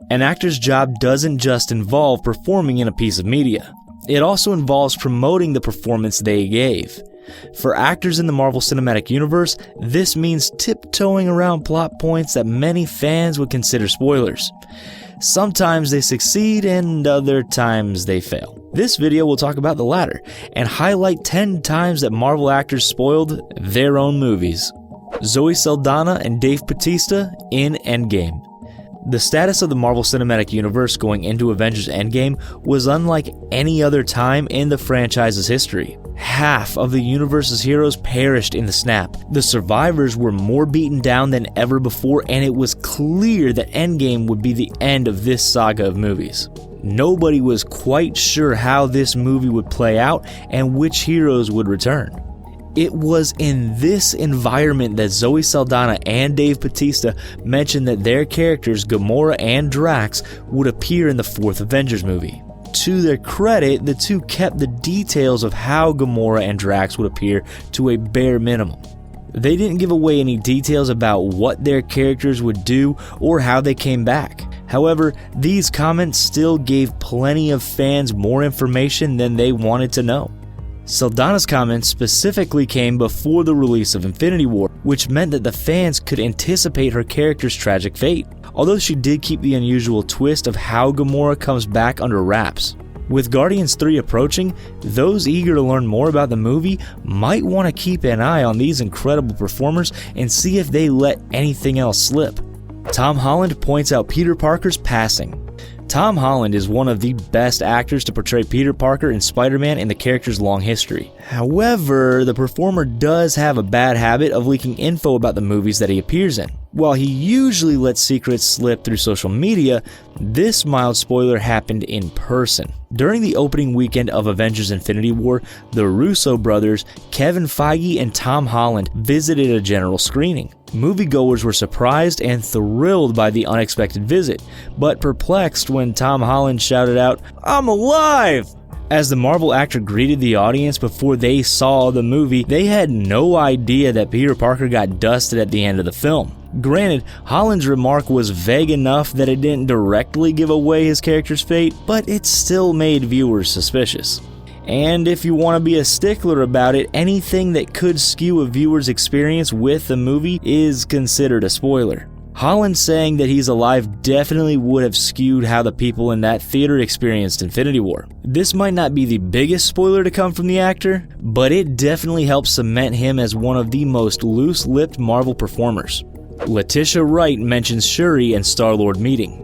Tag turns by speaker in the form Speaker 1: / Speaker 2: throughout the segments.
Speaker 1: An actor's job doesn't just involve performing in a piece of media. It also involves promoting the performance they gave. For actors in the Marvel Cinematic Universe, this means tiptoeing around plot points that many fans would consider spoilers. Sometimes they succeed and other times they fail. This video will talk about the latter and highlight 10 times that Marvel actors spoiled their own movies. Zoe Saldana and Dave Bautista in Endgame. The status of the Marvel Cinematic Universe going into Avengers Endgame was unlike any other time in the franchise's history. Half of the universe's heroes perished in the snap. The survivors were more beaten down than ever before, and it was clear that Endgame would be the end of this saga of movies. Nobody was quite sure how this movie would play out and which heroes would return. It was in this environment that Zoe Saldana and Dave Bautista mentioned that their characters, Gamora and Drax, would appear in the fourth Avengers movie. To their credit, the two kept the details of how Gamora and Drax would appear to a bare minimum. They didn't give away any details about what their characters would do or how they came back. However, these comments still gave plenty of fans more information than they wanted to know. Saldana's comments specifically came before the release of Infinity War, which meant that the fans could anticipate her character's tragic fate, although she did keep the unusual twist of how Gamora comes back under wraps. With Guardians 3 approaching, those eager to learn more about the movie might want to keep an eye on these incredible performers and see if they let anything else slip. Tom Holland points out Peter Parker's passing. Tom Holland is one of the best actors to portray Peter Parker in Spider-Man in the character's long history. However, the performer does have a bad habit of leaking info about the movies that he appears in. While he usually lets secrets slip through social media, this mild spoiler happened in person. During the opening weekend of Avengers Infinity War, the Russo brothers, Kevin Feige and Tom Holland, visited a general screening. Moviegoers were surprised and thrilled by the unexpected visit, but perplexed when Tom Holland shouted out, "I'm alive!" As the Marvel actor greeted the audience before they saw the movie, they had no idea that Peter Parker got dusted at the end of the film. Granted, Holland's remark was vague enough that it didn't directly give away his character's fate, but it still made viewers suspicious. And if you want to be a stickler about it, anything that could skew a viewer's experience with the movie is considered a spoiler. Holland saying that he's alive definitely would have skewed how the people in that theater experienced Infinity War. This might not be the biggest spoiler to come from the actor, but it definitely helps cement him as one of the most loose-lipped Marvel performers. Letitia Wright mentions Shuri and Star-Lord meeting.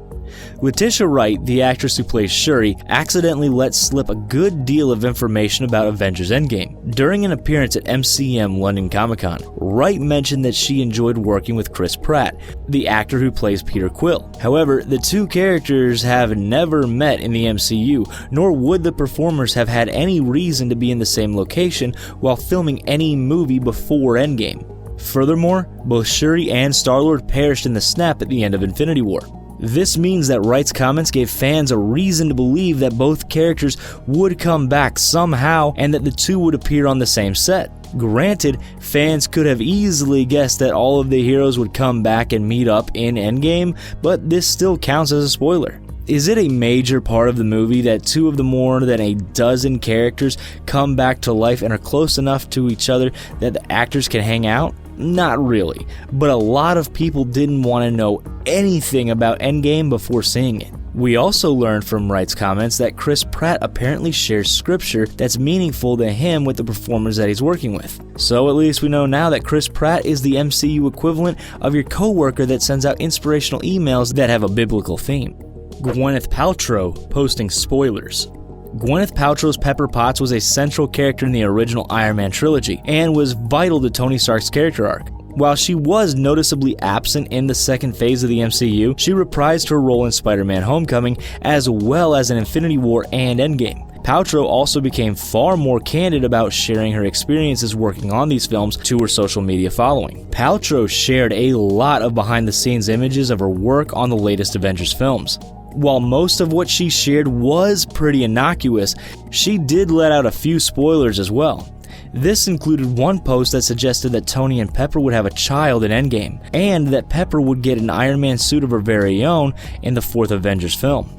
Speaker 1: Letitia Wright, the actress who plays Shuri, accidentally let slip a good deal of information about Avengers Endgame. During an appearance at MCM London Comic-Con, Wright mentioned that she enjoyed working with Chris Pratt, the actor who plays Peter Quill. However, the two characters have never met in the MCU, nor would the performers have had any reason to be in the same location while filming any movie before Endgame. Furthermore, both Shuri and Star-Lord perished in the snap at the end of Infinity War. This means that Wright's comments gave fans a reason to believe that both characters would come back somehow and that the two would appear on the same set. Granted, fans could have easily guessed that all of the heroes would come back and meet up in Endgame, but this still counts as a spoiler. Is it a major part of the movie that two of the more than a dozen characters come back to life and are close enough to each other that the actors can hang out? Not really, but a lot of people didn't want to know anything about Endgame before seeing it. We also learned from Wright's comments that Chris Pratt apparently shares scripture that's meaningful to him with the performers that he's working with. So at least we know now that Chris Pratt is the MCU equivalent of your coworker that sends out inspirational emails that have a biblical theme. Gwyneth Paltrow posting spoilers. Gwyneth Paltrow's Pepper Potts was a central character in the original Iron Man trilogy and was vital to Tony Stark's character arc. While she was noticeably absent in the second phase of the MCU, she reprised her role in Spider-Man Homecoming as well as in Infinity War and Endgame. Paltrow also became far more candid about sharing her experiences working on these films to her social media following. Paltrow shared a lot of behind-the-scenes images of her work on the latest Avengers films. While most of what she shared was pretty innocuous, she did let out a few spoilers as well. This included one post that suggested that Tony and Pepper would have a child in Endgame, and that Pepper would get an Iron Man suit of her very own in the 4th Avengers film.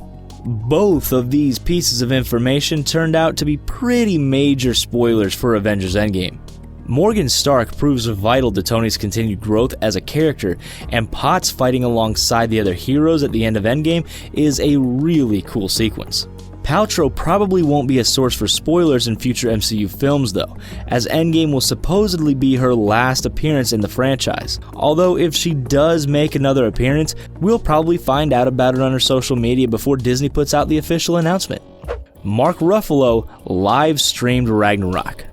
Speaker 1: Both of these pieces of information turned out to be pretty major spoilers for Avengers Endgame. Morgan Stark proves vital to Tony's continued growth as a character, and Potts fighting alongside the other heroes at the end of Endgame is a really cool sequence. Paltrow probably won't be a source for spoilers in future MCU films though, as Endgame will supposedly be her last appearance in the franchise. Although if she does make another appearance, we'll probably find out about it on her social media before Disney puts out the official announcement. Mark Ruffalo live streamed Ragnarok.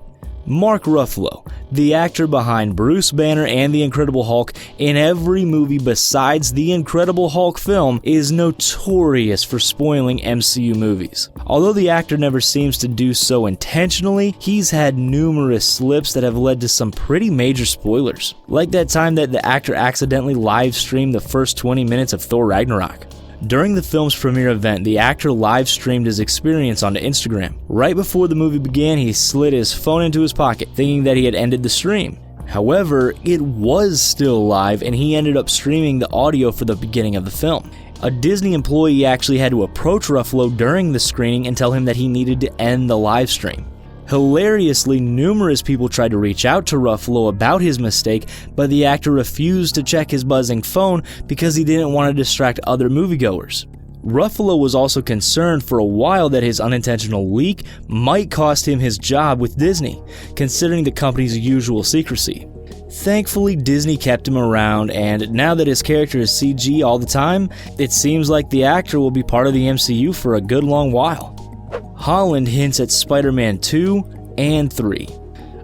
Speaker 1: Mark Ruffalo, the actor behind Bruce Banner and the Incredible Hulk in every movie besides the Incredible Hulk film, is notorious for spoiling MCU movies. Although the actor never seems to do so intentionally, he's had numerous slips that have led to some pretty major spoilers. Like that time that the actor accidentally live streamed the first 20 minutes of Thor Ragnarok. During the film's premiere event, the actor live-streamed his experience onto Instagram. Right before the movie began, he slid his phone into his pocket, thinking that he had ended the stream. However, it was still live, and he ended up streaming the audio for the beginning of the film. A Disney employee actually had to approach Ruffalo during the screening and tell him that he needed to end the live stream. Hilariously, numerous people tried to reach out to Ruffalo about his mistake, but the actor refused to check his buzzing phone because he didn't want to distract other moviegoers. Ruffalo was also concerned for a while that his unintentional leak might cost him his job with Disney, considering the company's usual secrecy. Thankfully, Disney kept him around, and now that his character is CG all the time, it seems like the actor will be part of the MCU for a good long while. Holland hints at Spider-Man 2 and 3.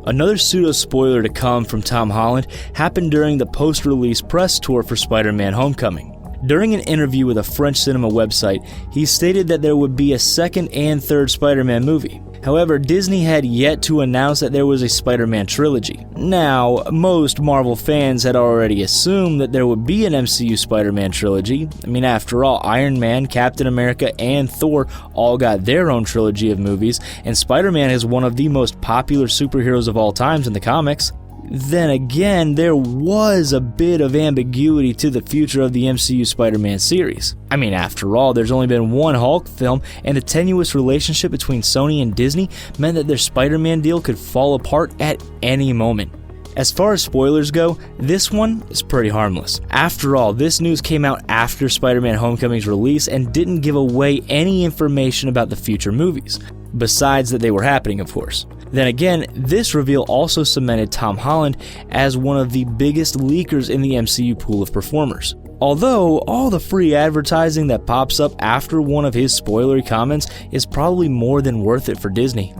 Speaker 1: Another pseudo-spoiler to come from Tom Holland happened during the post-release press tour for Spider-Man Homecoming. During an interview with a French cinema website, he stated that there would be a second and third Spider-Man movie. However, Disney had yet to announce that there was a Spider-Man trilogy. Now, most Marvel fans had already assumed that there would be an MCU Spider-Man trilogy. I mean, after all, Iron Man, Captain America, and Thor all got their own trilogy of movies, and Spider-Man is one of the most popular superheroes of all times in the comics. Then again, there was a bit of ambiguity to the future of the MCU Spider-Man series. I mean, after all, there's only been one Hulk film, and the tenuous relationship between Sony and Disney meant that their Spider-Man deal could fall apart at any moment. As far as spoilers go, this one is pretty harmless. After all, this news came out after Spider-Man Homecoming's release and didn't give away any information about the future movies, besides that they were happening, of course. Then again, this reveal also cemented Tom Holland as one of the biggest leakers in the MCU pool of performers. Although, all the free advertising that pops up after one of his spoilery comments is probably more than worth it for Disney.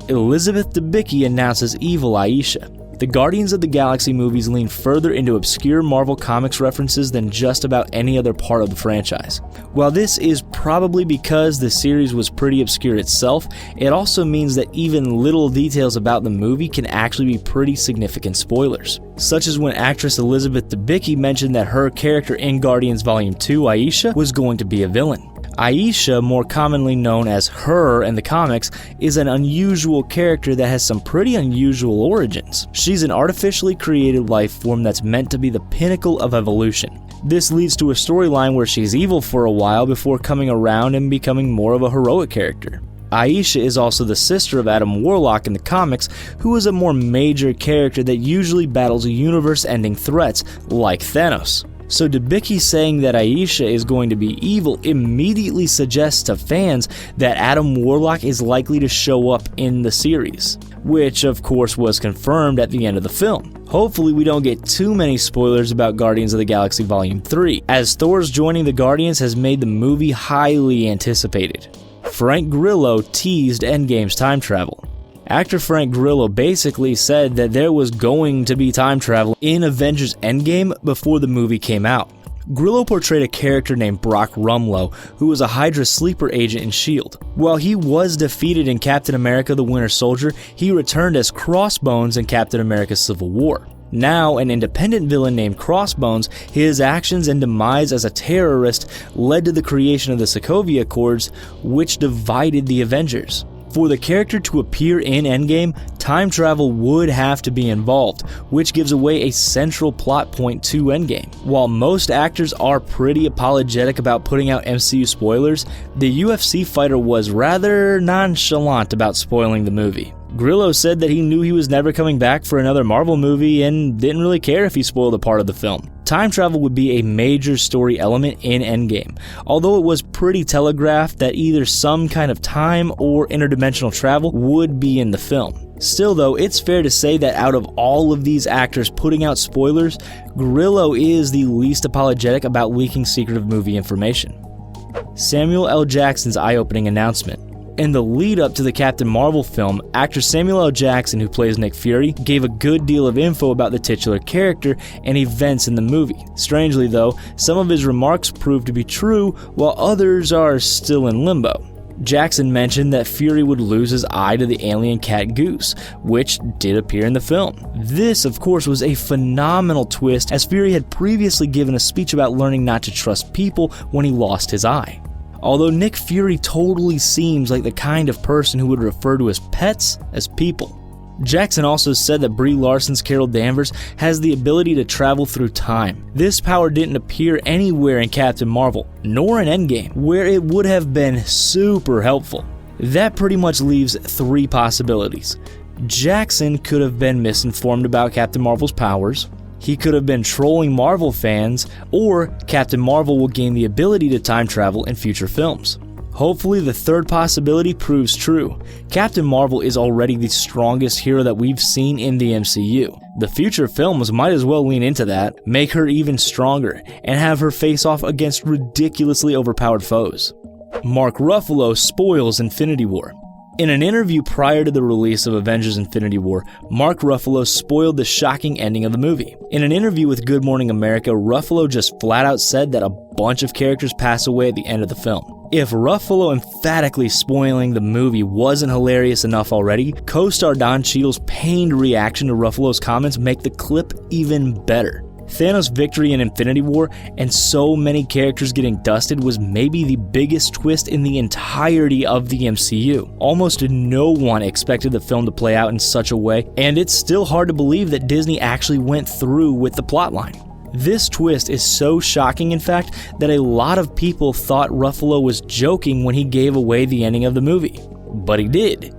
Speaker 1: Elizabeth Debicki announces evil AYESHA. The Guardians of the Galaxy movies lean further into obscure Marvel Comics references than just about any other part of the franchise. While this is probably because the series was pretty obscure itself, it also means that even little details about the movie can actually be pretty significant spoilers. Such as when actress Elizabeth Debicki mentioned that her character in Guardians Volume 2, AYESHA, was going to be a villain. AYESHA, more commonly known as Her in the comics, is an unusual character that has some pretty unusual origins. She's an artificially created life form that's meant to be the pinnacle of evolution. This leads to a storyline where she's evil for a while before coming around and becoming more of a heroic character. AYESHA is also the sister of Adam Warlock in the comics, who is a more major character that usually battles universe-ending threats like Thanos. So Debicki saying that AYESHA is going to be evil immediately suggests to fans that Adam Warlock is likely to show up in the series, which of course was confirmed at the end of the film. Hopefully we don't get too many spoilers about Guardians of the Galaxy Volume 3, as Thor's joining the Guardians has made the movie highly anticipated. Frank Grillo teased Endgame's time travel. Actor Frank Grillo basically said that there was going to be time travel in Avengers Endgame before the movie came out. Grillo portrayed a character named Brock Rumlow, who was a Hydra sleeper agent in S.H.I.E.L.D. While he was defeated in Captain America the Winter Soldier, he returned as Crossbones in Captain America Civil War. Now an independent villain named Crossbones, his actions and demise as a terrorist led to the creation of the Sokovia Accords, which divided the Avengers. For the character to appear in Endgame, time travel would have to be involved, which gives away a central plot point to Endgame. While most actors are pretty apologetic about putting out MCU spoilers, the UFC fighter was rather nonchalant about spoiling the movie. Grillo said that he knew he was never coming back for another Marvel movie and didn't really care if he spoiled a part of the film. Time travel would be a major story element in Endgame, although it was pretty telegraphed that either some kind of time or interdimensional travel would be in the film. Still though, it's fair to say that out of all of these actors putting out spoilers, Grillo is the least apologetic about leaking secretive movie information. Samuel L. Jackson's eye-opening announcement. In the lead-up to the Captain Marvel film, actor Samuel L. Jackson, who plays Nick Fury, gave a good deal of info about the titular character and events in the movie. Strangely though, some of his remarks proved to be true, while others are still in limbo. Jackson mentioned that Fury would lose his eye to the alien cat Goose, which did appear in the film. This, of course, was a phenomenal twist, as Fury had previously given a speech about learning not to trust people when he lost his eye. Although Nick Fury totally seems like the kind of person who would refer to his pets as people. Jackson also said that Brie Larson's Carol Danvers has the ability to travel through time. This power didn't appear anywhere in Captain Marvel, nor in Endgame, where it would have been super helpful. That pretty much leaves three possibilities. Jackson could have been misinformed about Captain Marvel's powers, he could have been trolling Marvel fans, or Captain Marvel will gain the ability to time travel in future films. Hopefully the third possibility proves true. Captain Marvel is already the strongest hero that we've seen in the MCU. The future films might as well lean into that, make her even stronger, and have her face off against ridiculously overpowered foes. Mark Ruffalo spoils Infinity War. In an interview prior to the release of Avengers Infinity War, Mark Ruffalo spoiled the shocking ending of the movie. In an interview with Good Morning America, Ruffalo just flat out said that a bunch of characters pass away at the end of the film. If Ruffalo emphatically spoiling the movie wasn't hilarious enough already, co-star Don Cheadle's pained reaction to Ruffalo's comments make the clip even better. Thanos' victory in Infinity War and so many characters getting dusted was maybe the biggest twist in the entirety of the MCU. Almost no one expected the film to play out in such a way, and it's still hard to believe that Disney actually went through with the plotline. This twist is so shocking, in fact, that a lot of people thought Ruffalo was joking when he gave away the ending of the movie. But he did.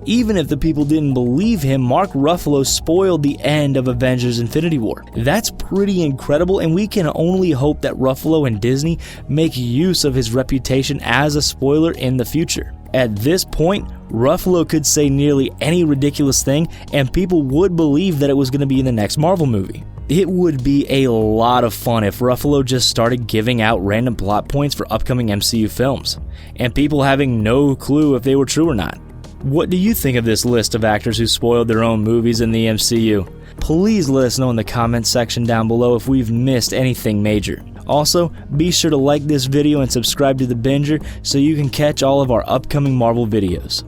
Speaker 1: Even if the people didn't believe him, Mark Ruffalo spoiled the end of Avengers Infinity War. That's pretty incredible, and we can only hope that Ruffalo and Disney make use of his reputation as a spoiler in the future. At this point, Ruffalo could say nearly any ridiculous thing, and people would believe that it was going to be in the next Marvel movie. It would be a lot of fun if Ruffalo just started giving out random plot points for upcoming MCU films, and people having no clue if they were true or not. What do you think of this list of actors who spoiled their own movies in the MCU? Please let us know in the comments section down below if we've missed anything major. Also, be sure to like this video and subscribe to The Binger so you can catch all of our upcoming Marvel videos.